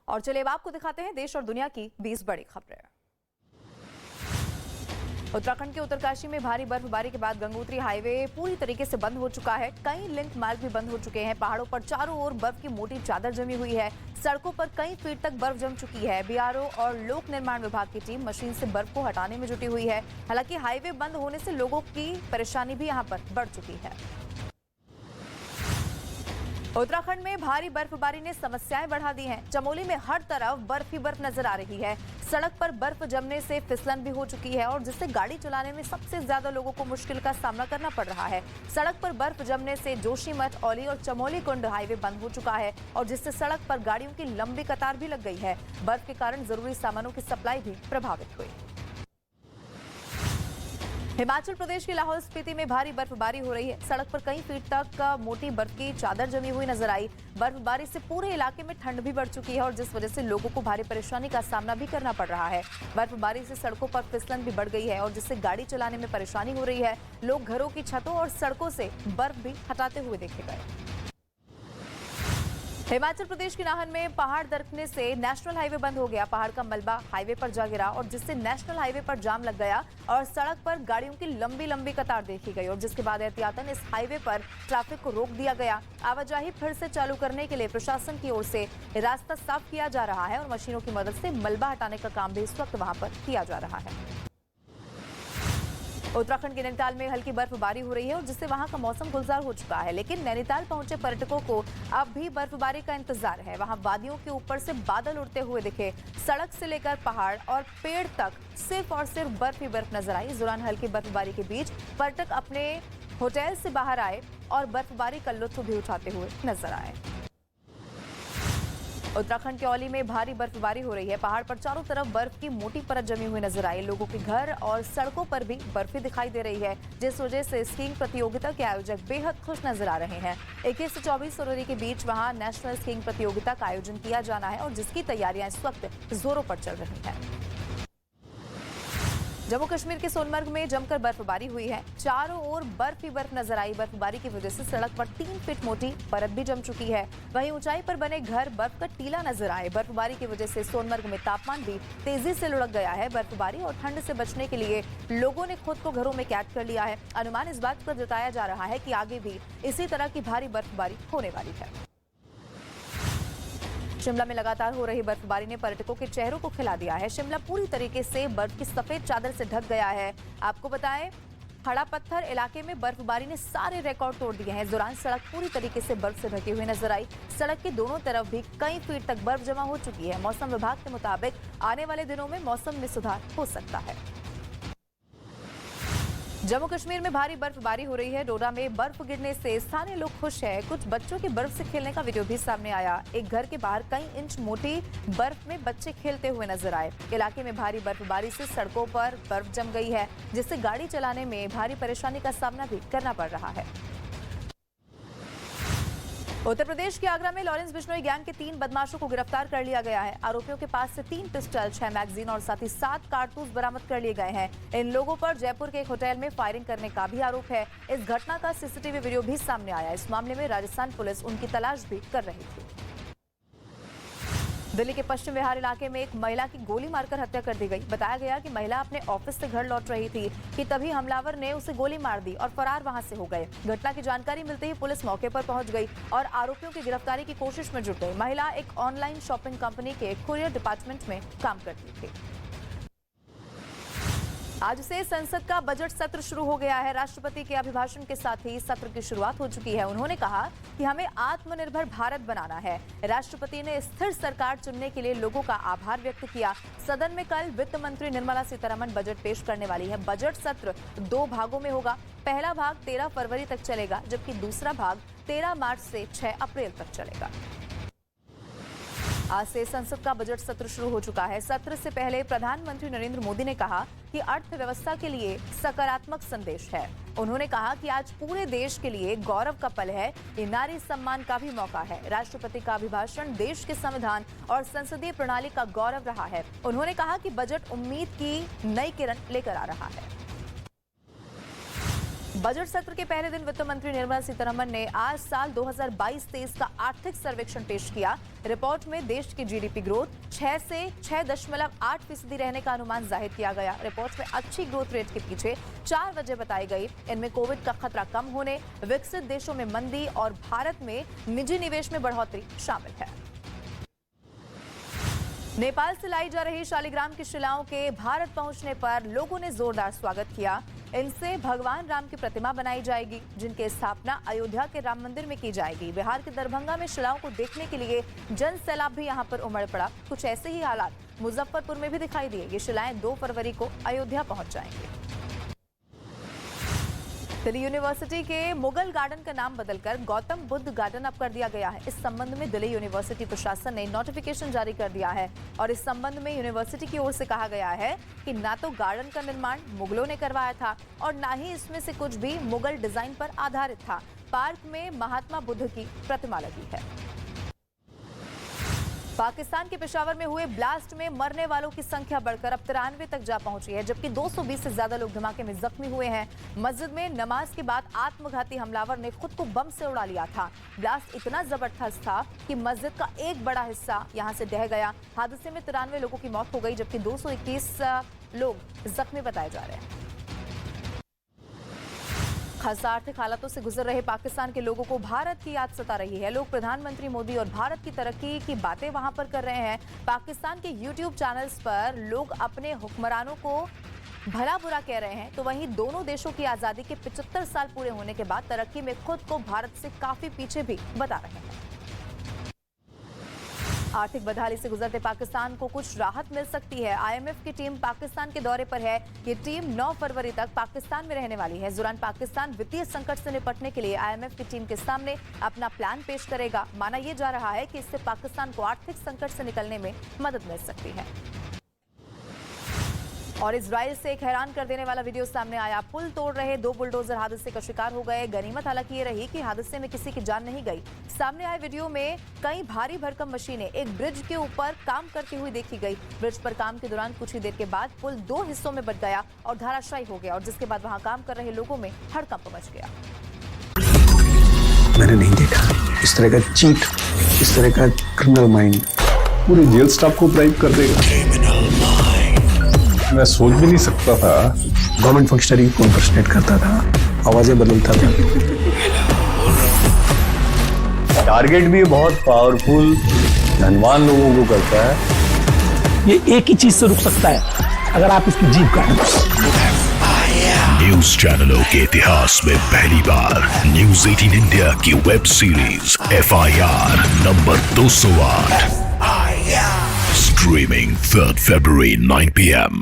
और चलिए अब आपको दिखाते हैं देश और दुनिया की 20 बड़ी खबरें। उत्तराखंड के उत्तरकाशी में भारी बर्फबारी के बाद गंगोत्री हाईवे पूरी तरीके से बंद हो चुका है। कई लिंक मार्ग भी बंद हो चुके हैं। पहाड़ों पर चारों ओर बर्फ की मोटी चादर जमी हुई है। सड़कों पर कई फीट तक बर्फ जम चुकी है। बीआरओ और लोक निर्माण विभाग की टीम मशीन से बर्फ को हटाने में जुटी हुई है। हालांकि हाईवे बंद होने से लोगों की परेशानी भी यहाँ पर बढ़ चुकी है। उत्तराखंड में भारी बर्फबारी ने समस्याएं बढ़ा दी हैं। चमोली में हर तरफ बर्फ ही बर्फ नजर आ रही है। सड़क पर बर्फ जमने से फिसलन भी हो चुकी है और जिससे गाड़ी चलाने में सबसे ज्यादा लोगों को मुश्किल का सामना करना पड़ रहा है। सड़क पर बर्फ जमने से जोशीमठ, औली और चमोली कुंड हाईवे बंद हो चुका है और जिससे सड़क पर गाड़ियों की लंबी कतार भी लग गई है। बर्फ के कारण जरूरी सामानों की सप्लाई भी प्रभावित हुई। हिमाचल प्रदेश के लाहौल स्पीति में भारी बर्फबारी हो रही है। सड़क पर कई फीट तक मोटी बर्फ की चादर जमी हुई नजर आई। बर्फबारी से पूरे इलाके में ठंड भी बढ़ चुकी है और जिस वजह से लोगों को भारी परेशानी का सामना भी करना पड़ रहा है। बर्फबारी से सड़कों पर फिसलन भी बढ़ गई है और जिससे गाड़ी चलाने में परेशानी हो रही है। लोग घरों की छतों और सड़कों से बर्फ भी हटाते हुए देखे गए। हिमाचल प्रदेश के नाहन में पहाड़ दरकने से नेशनल हाईवे बंद हो गया। पहाड़ का मलबा हाईवे पर जा गिरा और जिससे नेशनल हाईवे पर जाम लग गया और सड़क पर गाड़ियों की लंबी लंबी कतार देखी गई और जिसके बाद एहतियातन इस हाईवे पर ट्रैफिक को रोक दिया गया। आवाजाही फिर से चालू करने के लिए प्रशासन की ओर से रास्ता साफ किया जा रहा है और मशीनों की मदद से मलबा हटाने का काम भी इस वक्त वहां पर किया जा रहा है। उत्तराखंड के नैनीताल में हल्की बर्फबारी हो रही है और जिससे वहां का मौसम गुलजार हो चुका है, लेकिन नैनीताल पहुंचे पर्यटकों को अब भी बर्फबारी का इंतजार है। वहां वादियों के ऊपर से बादल उड़ते हुए दिखे। सड़क से लेकर पहाड़ और पेड़ तक सिर्फ और सिर्फ बर्फ ही बर्फ नजर आई। इस दौरान हल्की बर्फबारी के बीच पर्यटक अपने होटल से बाहर आए और बर्फबारी का लुत्फ भी उठाते हुए नजर आए। उत्तराखंड के औली में भारी बर्फबारी हो रही है। पहाड़ पर चारों तरफ बर्फ की मोटी परत जमी हुई नजर आई। लोगों के घर और सड़कों पर भी बर्फी दिखाई दे रही है, जिस वजह से स्कीइंग प्रतियोगिता के आयोजक बेहद खुश नजर आ रहे हैं। 21 से 24 फरवरी के बीच वहां नेशनल स्कीइंग प्रतियोगिता का आयोजन किया जाना है और जिसकी तैयारियां इस वक्त जोरों पर चल रही हैं। जम्मू कश्मीर के सोनमर्ग में जमकर बर्फबारी हुई है। चारों ओर बर्फ ही बर्फ नजर आई। बर्फबारी की वजह से सड़क पर 3 फीट मोटी परत भी जम चुकी है। वहीं ऊंचाई पर बने घर बर्फ का टीला नजर आए। बर्फबारी की वजह से सोनमर्ग में तापमान भी तेजी से लुढ़क गया है। बर्फबारी और ठंड से बचने के लिए लोगों ने खुद को घरों में कैद कर लिया है। अनुमान इस बात पर जताया जा रहा है कि आगे भी इसी तरह की भारी बर्फबारी होने वाली है। शिमला में लगातार हो रही बर्फबारी ने पर्यटकों के चेहरों को खिला दिया है। शिमला पूरी तरीके से बर्फ की सफेद चादर से ढक गया है। आपको बताएं, खड़ा पत्थर इलाके में बर्फबारी ने सारे रिकॉर्ड तोड़ दिए हैं। इस दौरान सड़क पूरी तरीके से बर्फ से ढकी हुई नजर आई। सड़क के दोनों तरफ भी कई फीट तक बर्फ जमा हो चुकी है। मौसम विभाग के मुताबिक आने वाले दिनों में मौसम में सुधार हो सकता है। जम्मू कश्मीर में भारी बर्फबारी हो रही है। डोडा में बर्फ गिरने से स्थानीय लोग खुश हैं। कुछ बच्चों के बर्फ से खेलने का वीडियो भी सामने आया। एक घर के बाहर कई इंच मोटी बर्फ में बच्चे खेलते हुए नजर आए। इलाके में भारी बर्फबारी से सड़कों पर बर्फ जम गई है, जिससे गाड़ी चलाने में भारी परेशानी का सामना भी करना पड़ रहा है। उत्तर प्रदेश के आगरा में लॉरेंस बिश्नोई गैंग के 3 बदमाशों को गिरफ्तार कर लिया गया है। आरोपियों के पास से 3 पिस्टल, 6 मैगजीन और साथ ही 7 कारतूस बरामद कर लिए गए हैं। इन लोगों पर जयपुर के एक होटल में फायरिंग करने का भी आरोप है। इस घटना का सीसीटीवी वीडियो भी सामने आया। इस मामले में राजस्थान पुलिस उनकी तलाश भी कर रही थी। दिल्ली के पश्चिम विहार इलाके में एक महिला की गोली मारकर हत्या कर दी गई। बताया गया कि महिला अपने ऑफिस से घर लौट रही थी कि तभी हमलावर ने उसे गोली मार दी और फरार वहां से हो गए। घटना की जानकारी मिलते ही पुलिस मौके पर पहुंच गई और आरोपियों की गिरफ्तारी की कोशिश में जुट गई। महिला एक ऑनलाइन शॉपिंग कंपनी के कुरियर डिपार्टमेंट में काम करती थी। आज से संसद का बजट सत्र शुरू हो गया है। राष्ट्रपति के अभिभाषण के साथ ही सत्र की शुरुआत हो चुकी है। उन्होंने कहा कि हमें आत्मनिर्भर भारत बनाना है। राष्ट्रपति ने स्थिर सरकार चुनने के लिए लोगों का आभार व्यक्त किया। सदन में कल वित्त मंत्री निर्मला सीतारमण बजट पेश करने वाली है। बजट सत्र 2 भागों में होगा। पहला भाग 13 फरवरी तक चलेगा, जबकि दूसरा भाग 13 मार्च से 6 अप्रैल तक चलेगा। आज से संसद का बजट सत्र शुरू हो चुका है। सत्र से पहले प्रधानमंत्री नरेंद्र मोदी ने कहा कि अर्थव्यवस्था के लिए सकारात्मक संदेश है। उन्होंने कहा कि आज पूरे देश के लिए गौरव का पल है। ये नारी सम्मान का भी मौका है। राष्ट्रपति का अभिभाषण देश के संविधान और संसदीय प्रणाली का गौरव रहा है। उन्होंने कहा कि बजट उम्मीद की नई किरण लेकर आ रहा है। बजट सत्र के पहले दिन वित्त मंत्री निर्मला सीतारमण ने आज साल 2022-23 का आर्थिक सर्वेक्षण पेश किया। रिपोर्ट में देश की जीडीपी ग्रोथ 6 से 6.8% रहने का अनुमान जाहिर किया गया। रिपोर्ट में अच्छी ग्रोथ रेट के पीछे 4 वजह बताई गई। इनमें कोविड का खतरा कम होने, विकसित देशों में मंदी और भारत में निजी निवेश में बढ़ोतरी शामिल है। नेपाल से लाई जा रही शालिग्राम की शिलाओं के भारत पहुंचने पर लोगों ने जोरदार स्वागत किया। इनसे भगवान राम की प्रतिमा बनाई जाएगी, जिनकी स्थापना अयोध्या के राम मंदिर में की जाएगी। बिहार के दरभंगा में शिलाओं को देखने के लिए जन सैलाब भी यहां पर उमड़ पड़ा। कुछ ऐसे ही हालात मुजफ्फरपुर में भी दिखाई दिए। ये शिलाएं 2 फरवरी को अयोध्या पहुंच जाएंगी। दिल्ली यूनिवर्सिटी के मुगल गार्डन का नाम बदलकर गौतम बुद्ध गार्डन अब कर दिया गया है। इस संबंध में दिल्ली यूनिवर्सिटी प्रशासन ने नोटिफिकेशन जारी कर दिया है और इस संबंध में यूनिवर्सिटी की ओर से कहा गया है कि ना तो गार्डन का निर्माण मुगलों ने करवाया था और ना ही इसमें से कुछ भी मुगल डिजाइन पर आधारित था। पार्क में महात्मा बुद्ध की प्रतिमा लगी है। पाकिस्तान के पेशावर में हुए ब्लास्ट में मरने वालों की संख्या बढ़कर अब 93 तक जा पहुंची है, जबकि 220 से ज्यादा लोग धमाके में जख्मी हुए हैं। मस्जिद में नमाज के बाद आत्मघाती हमलावर ने खुद को बम से उड़ा लिया था। ब्लास्ट इतना जबरदस्त था कि मस्जिद का एक बड़ा हिस्सा यहां से ढह गया। हादसे में 93 लोगों की मौत हो गई, जबकि 221 लोग जख्मी बताए जा रहे हैं। खासा आर्थिक हालातों से गुजर रहे पाकिस्तान के लोगों को भारत की याद सता रही है। लोग प्रधानमंत्री मोदी और भारत की तरक्की की बातें वहां पर कर रहे हैं। पाकिस्तान के YouTube चैनल्स पर लोग अपने हुक्मरानों को भला बुरा कह रहे हैं, तो वहीं दोनों देशों की आजादी के 75 साल पूरे होने के बाद तरक्की में खुद को भारत से काफी पीछे भी बता रहे हैं। आर्थिक बदहाली से गुजरते पाकिस्तान को कुछ राहत मिल सकती है। IMF की टीम पाकिस्तान के दौरे पर है। ये टीम 9 फरवरी तक पाकिस्तान में रहने वाली है। इस दौरान पाकिस्तान वित्तीय संकट से निपटने के लिए IMF की टीम के सामने अपना प्लान पेश करेगा। माना यह जा रहा है कि इससे पाकिस्तान को आर्थिक संकट से निकलने में मदद मिल सकती है। और इजराइल से एक हैरान कर देने वाला वीडियो सामने आया। पुल तोड़ रहे 2 बुलडोजर हादसे का शिकार हो गए। गनीमत हालांकि ये रही कि हादसे में किसी की जान नहीं गई। सामने आए वीडियो में कई भारी भरकम मशीनें एक ब्रिज के ऊपर काम करती हुई देखी गई। ब्रिज पर काम के दौरान कुछ ही देर के बाद पुल 2 हिस्सों में बंट गया और धराशायी हो गया, और जिसके बाद वहां काम कर रहे लोगों में हड़कंप मच गया। मैंने नहीं देखा इस तरह का चीट, इस तरह का क्रिमिनल माइंड पूरे जेल स्टाफ को ब्राइब कर देगा। मैं सोच भी नहीं सकता था। गवर्नमेंट फंक्शनरी को इम्पर्सनेट करता था, आवाजें बदलता था। टारगेट भी बहुत पावरफुल धनवान लोगों को करता है। ये एक ही चीज से रुक सकता है, अगर आप इसकी जीभ काटें। न्यूज चैनलों के इतिहास में पहली बार न्यूज 18 इंडिया की web series FIR number 208 streaming 3rd February 9 PM